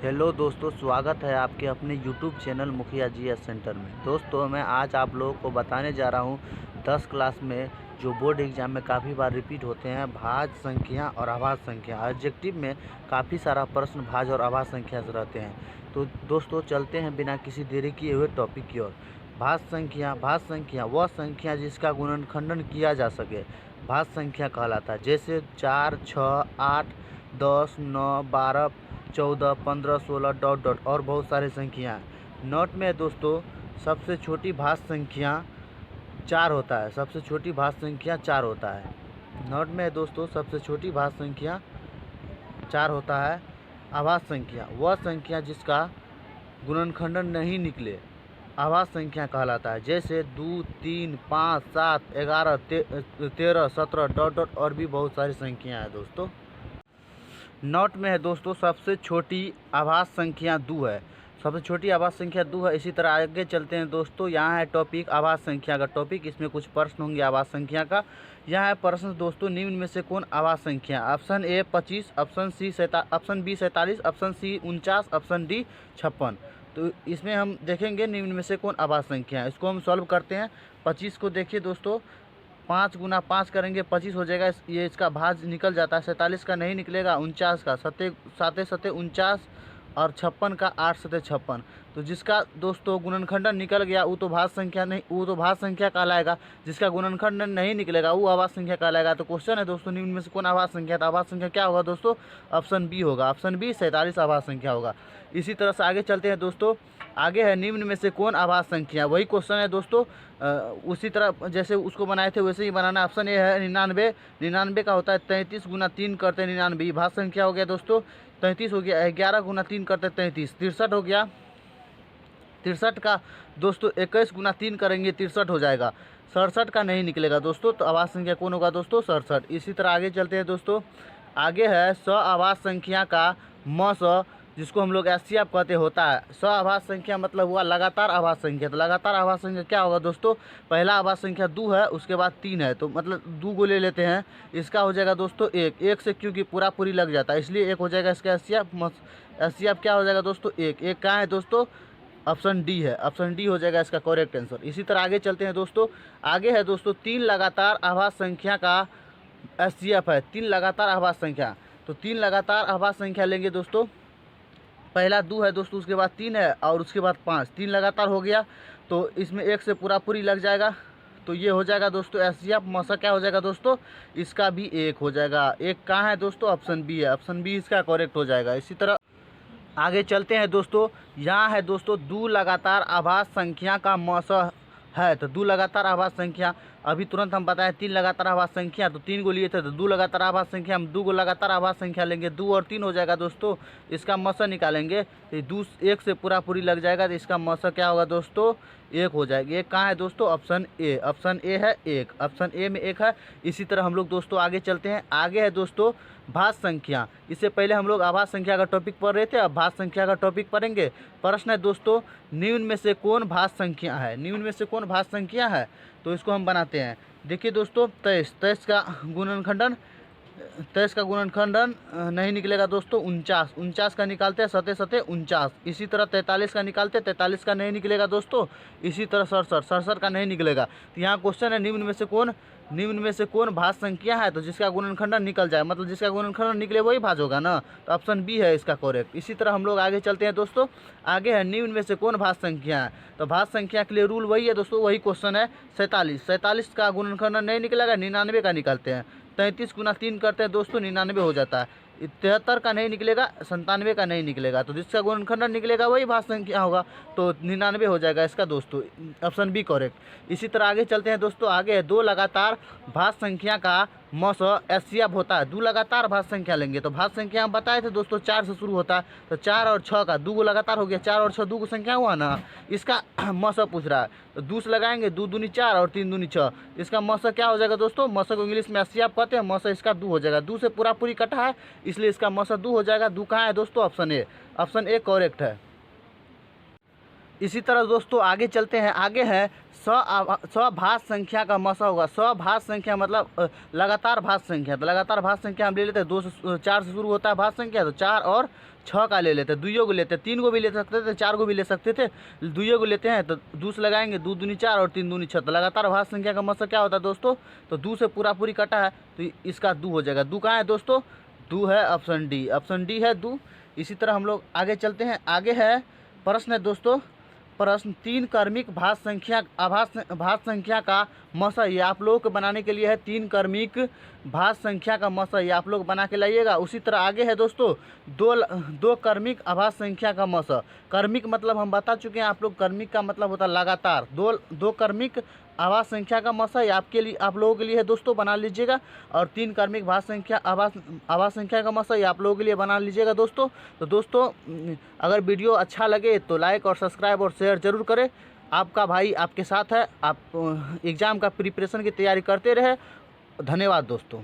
Hello दोस्तों, स्वागत है आपके अपने यूट्यूब चैनल मुखिया जीएस सेंटर में। दोस्तों, मैं आज आप लोगों को बताने जा रहा हूँ 10 क्लास में जो बोर्ड एग्जाम में काफ़ी बार रिपीट होते हैं, भाज्य संख्या और अभाज्य संख्या। एडजेक्टिव में काफ़ी सारा प्रश्न भाज्य और अभाज्य संख्या से रहते हैं। तो दोस्तों, चलते हैं बिना किसी देरी किए हुए टॉपिक की ओर। भाज्य संख्या वह संख्या जिसका गुणनखंडन किया जा सके भाज्य संख्या कहलाता है। जैसे 4, 6, 8, 10, 9, 12, 14, 15, 16 डॉट डॉट और बहुत सारी संख्या हैं। नोट में दोस्तों, सबसे छोटी भाज्य संख्या 4 होता है। सबसे छोटी भाज्य संख्या 4 होता है। नोट में दोस्तों, सबसे छोटी भाज्य संख्या 4 होता है। अभाज्य संख्या वह संख्या जिसका गुणनखंडन नहीं निकले अभाज्य संख्या कहलाता है। जैसे 2, 3, 5, 7, 11, 13, 17 डॉट डॉट और भी बहुत सारी संख्या हैं दोस्तों। नोट में है दोस्तों, सबसे छोटी अभाज्य संख्या 2 है। सबसे छोटी अभाज्य संख्या 2 है। इसी तरह आगे चलते हैं दोस्तों। यहाँ है टॉपिक अभाज्य संख्या का टॉपिक। इसमें कुछ प्रश्न होंगे अभाज्य संख्या का। यहाँ है प्रश्न दोस्तों, निम्न में से कौन अभाज्य संख्या? Option A 25, option B 47, option C 49, option D 56। तो इसमें हम देखेंगे निम्न में से कौन अभाज्य संख्या है। इसको हम सॉल्व करते हैं। 25 को देखिए दोस्तों, 5 गुना 5 करेंगे 25 हो जाएगा। ये इसका भाज्य निकल जाता है। 47 का नहीं निकलेगा, 49 का, 7 7 49 और 56 का 8 7 56। तो जिसका दोस्तों गुणनखंडन निकल गया वो तो भाज्य संख्या नहीं, वो तो भाज्य संख्या कहलाएगा। जिसका गुणनखंडन नहीं निकलेगा वो अभाज्य संख्या कहलाएगा। तो क्वेश्चन है दोस्तों, निम्न में से कौन अभाज्य संख्या? तो अभाज्य संख्या क्या होगा दोस्तों? ऑप्शन बी होगा। ऑप्शन बी 47 अभाज्य संख्या होगा। इसी तरह से आगे चलते हैं दोस्तों। आगे है निम्न में से कौन अभाज्य संख्या? वही क्वेश्चन है दोस्तों। उसी तरह जैसे उसको बनाए थे वैसे ही बनाना। ऑप्शन ए है 99। 99 का होता है 33 गुना 3 करते 99, भाज्य संख्या हो गया दोस्तों। 33 हो गया। 11 गुना 3 करते 33, 63 हो गया। 63 का दोस्तों 21 गुना 3 करेंगे 63 हो जाएगा। 67 का नहीं निकलेगा दोस्तों। तो अभाज्य संख्या कौन होगा दोस्तों? 67। इसी तरह आगे चलते हैं दोस्तों। आगे है सअभाज्य संख्या का मस, जिसको हम लोग एचसीएफ कहते होता है। सअभाज्य संख्या मतलब हुआ लगातार अभाज्य संख्या। तो लगातार अभाज्य संख्या क्या होगा दोस्तों? पहला अभाज्य संख्या 2 है, उसके बाद 3 है, तो मतलब 2 को ले लेते हैं। इसका हो जाएगा दोस्तों 1। 1 से क्योंकि पूरी लग जाता है इसलिए 1 हो जाएगा इसका एचसीएफ। एचसीएफ क्या हो जाएगा दोस्तों? 1। 1 कहाँ है दोस्तों? ऑप्शन डी है। ऑप्शन डी हो जाएगा इसका करेक्ट आंसर। इसी तरह आगे चलते हैं दोस्तों। आगे है दोस्तों 3 लगातार अभाज्य संख्या का एचसीएफ है। 3 लगातार अभाज्य संख्या। तो 3 लगातार अभाज्य संख्या लेंगे दोस्तों। पहला 2 है दोस्तों, उसके बाद 3 है और उसके बाद 5। 3 लगातार हो गया तो इसमें 1 से पूरी लग जाएगा। तो ये हो जाएगा दोस्तों एचसीएफ। मौसा क्या हो जाएगा दोस्तों? इसका भी 1 हो जाएगा। 1 कहाँ है दोस्तों? ऑप्शन बी है। ऑप्शन बी इसका करेक्ट हो जाएगा। इसी तरह आगे चलते हैं दोस्तों। यहाँ है दोस्तों 2 लगातार अभाज्य संख्या का मौसा है। तो 2 लगातार अभाज्य संख्या अभी तुरंत हम बताएं 3 लगातार अभाज्य संख्या, तो 3 को लिए थे। तो 2 लगातार अभाज्य संख्या, हम 2 को लगातार अभाज्य संख्या लेंगे। 2 और 3 हो जाएगा दोस्तों। इसका मौसा निकालेंगे तो 2 1 से पूरी लग जाएगा। तो इसका मौसा क्या होगा दोस्तों? 1 हो जाएगी। 1 कहाँ है दोस्तों? Option A. ऑप्शन ए है 1। ऑप्शन ए में 1 है। इसी तरह हम लोग दोस्तों आगे चलते हैं। आगे है दोस्तों भाज्य संख्या। इससे पहले हम लोग अभाज्य संख्या का टॉपिक पढ़ रहे थे, अब भाज्य संख्या का टॉपिक पढ़ेंगे। प्रश्न है दोस्तों, निम्न में से कौन भाज्य संख्या है? निम्न में से कौन भाज्य संख्या है? तो इसको हम बनाते हैं। देखिए दोस्तों, 23। 23 का गुणनखंडन नहीं निकलेगा दोस्तों। 49। 49 का निकालते हैं 7 7 49। इसी तरह 43 का निकालते हैं, 43 का नहीं निकलेगा दोस्तों। इसी तरह 67। 67 का नहीं निकलेगा। तो यहाँ क्वेश्चन है निम्न में से कौन भाज्य संख्या है? तो जिसका गुणनखंडन निकल जाए, मतलब जिसका गुणनखंडन निकले वही भाज्य होगा ना। तो ऑप्शन बी है इसका करेक्ट। इसी तरह हम लोग आगे चलते हैं दोस्तों। आगे है निम्न में से कौन भाज्य संख्या है? तो भाज्य संख्या के लिए रूल वही है दोस्तों, वही क्वेश्चन है। 47। 47 का गुणनखंडन नहीं निकलेगा, 99 का निकालते हैं। 33 गुना 3 करते हैं दोस्तों, 99 हो जाता है। 73 का नहीं निकलेगा, 97 का नहीं निकलेगा। तो जिसका गुणनखंडन निकलेगा वही भाज्य संख्या होगा। तो 99 हो जाएगा इसका दोस्तों। Option B correct. इसी तरह आगे चलते हैं दोस्तों। आगे है 2 लगातार भाज्य संख्या का मौस एचसीएफ होता है। 2 लगातार भाज्य संख्या लेंगे तो भाज्य संख्या हम बताए थे दोस्तों 4 से शुरू होता है। तो 4 और 6 का 2 को लगातार हो गया। 4 और 6 2 को संख्या हुआ ना। इसका मौसा पूछ रहा है तो 2 से लगाएंगे। 2 दूनी 4 और 3 दूनी 6। इसका मौसा क्या हो जाएगा दोस्तों? मौसा को इंग्लिश में एचसीएफ कहते हैं। मौसा इसका 2 हो जाएगा। 2 से पूरी कटा है इसलिए इसका मौसा 2 हो जाएगा। 2 कहाँ है दोस्तों? Option A. Option A correct है। इसी तरह दोस्तों आगे चलते हैं। आगे है सभाज्य संख्या का मसा होगा। सभाज्य संख्या मतलब लगातार भाज्य संख्या। तो लगातार भाज्य संख्या हम ले लेते हैं 2 से 4 से शुरू होता है भाज्य संख्या। तो 4 और 6 का ले लेते, दुइयों को लेते, 3 को भी ले सकते थे, 4 को भी ले सकते थे, दुइयों को लेते हैं तो 2 से लगाएंगे, 2 दूनी 4 और 3 दूनी 6। तो लगातार अभाज्य संख्या का मतलब क्या होता है दोस्तों, तो 2 से पूरा पूरी कटा है तो इसका 2 हो जाएगा। 2 कहाँ है दोस्तों, 2 है ऑप्शन डी, ऑप्शन डी है 2। इसी तरह हम लोग आगे चलते हैं। आगे है प्रश्न है दोस्तों, प्रश्न 3 क्रमिक भाज्य संख्या का मसा, ये आप लोगों को बनाने के लिए है। 3 क्रमिक भाज्य संख्या का मसा, ये आप लोग बना के लाइएगा। उसी तरह आगे है दोस्तों, दो क्रमिक अभाज्य संख्या का मसा। क्रमिक मतलब हम बता चुके हैं आप लोग, क्रमिक का मतलब होता है लगातार। दो क्रमिक अभाज्य संख्या का मसा, ये आपके लिए, आप लोगों के लिए है दोस्तों, बना लीजिएगा। और 3 क्रमिक अभाज्य संख्या का मसा, ये आप लोगों के लिए बना लीजिएगा दोस्तों। तो दोस्तों अगर वीडियो अच्छा लगे तो लाइक और सब्सक्राइब और शेयर जरूर करें। आपका भाई आपके साथ है, आप एग्ज़ाम का प्रिपरेशन की तैयारी करते रहे। धन्यवाद दोस्तों।